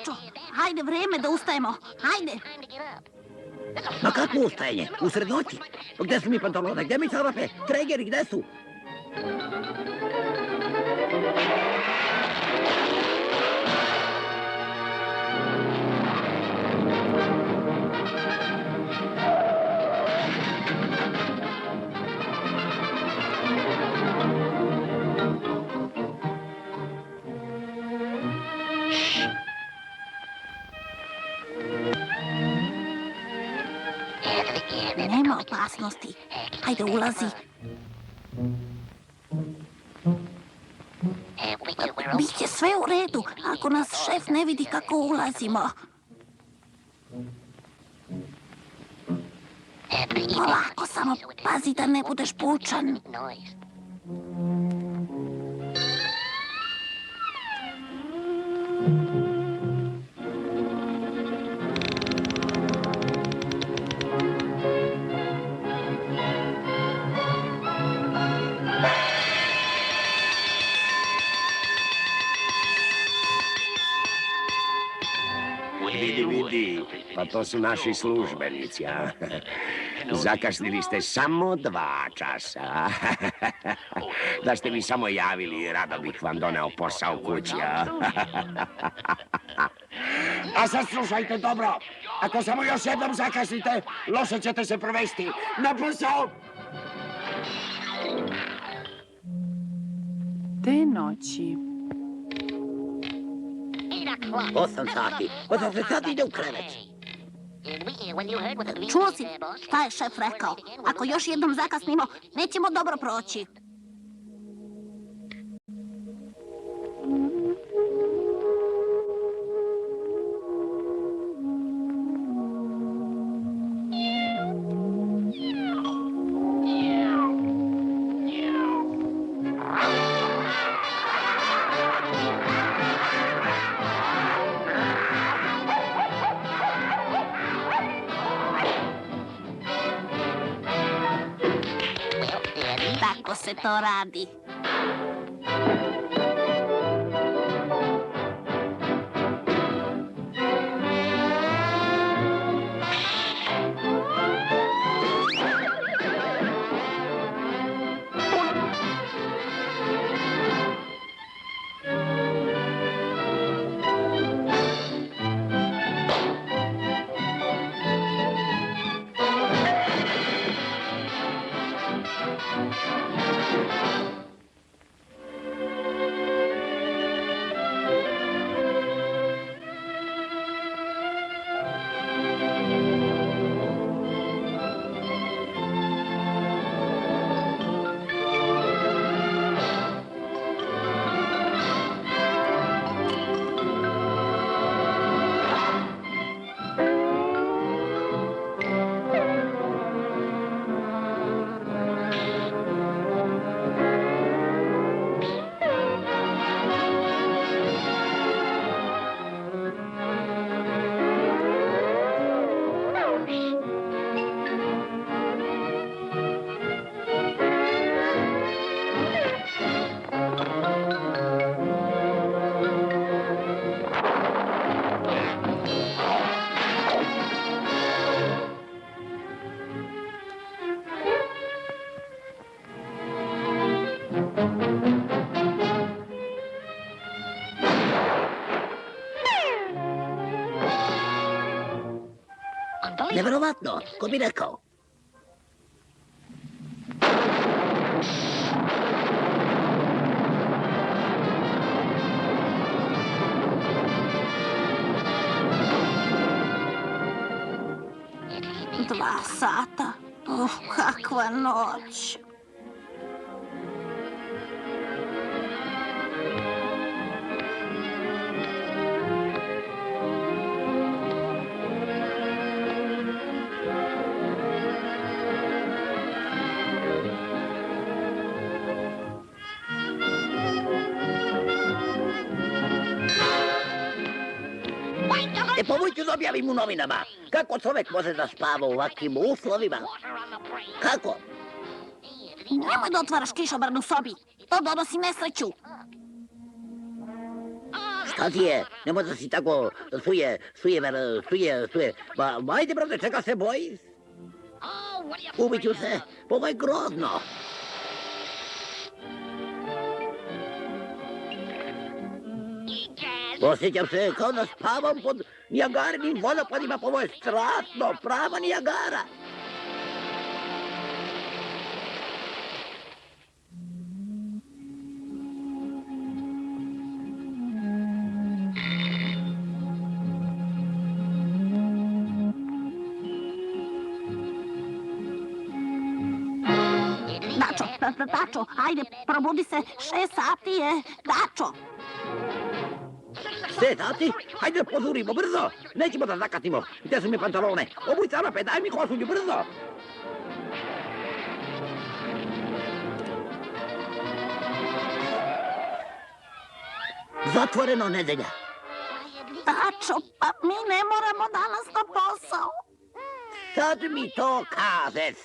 Dačo. Hajde, vreme da ustajemo. Hajde. Ma kako ustajanje? Usred noći? Gde su mi pantalone? Gde mi čarape? Tregeri, gde su? Nema opasnosti. Hajde, ulazi. Biće sve u redu, ako nas šef ne vidi kako ulazimo. Polako, samo pazi da ne budeš bučan. Vidi, pa to su naši službenici, a? Zakasnili ste samo 2 časa. Da ste mi samo javili, rado bih vam doneo posao kući, a? A sad slušajte dobro, ako samo još jednom zakasnite, loše ćete se provesti. Na posao! Te noći. 8 sati. 8 sati ide u krevet. Čuo si šta je šef rekao? Ako još jednom zakasnimo, nećemo dobro proći. Tako se to radi. Neverovatno, ko bi rekao? Dva sata. Kakva noć. Pomojte da objavim u novinama. Kako čovek može da spava u ovakvim uslovima? Kako? Nemoj da otvaraš kišobran u sobi. To donosi nesreću. Šta ti je? Nemoj da si tako suje. Ma, ajde, brate, čega se bojiš? Ubiću se, ovo je grozno. Osjećam se kao da spavam pod Nijagarinim vodopadima, ovo je strašno, prava Nijagara. Dačo, ajde, probudi se, 6 sati je, Dačo. 6 sati? Hajde požurimo, brzo! Nećemo da zakasnimo. Gde su mi pantalone? Obuj carape, daj mi košulju, brzo! Zatvoreno nedelja. Dačo, pa mi ne moramo danas na posao. Sad mi to kažeš.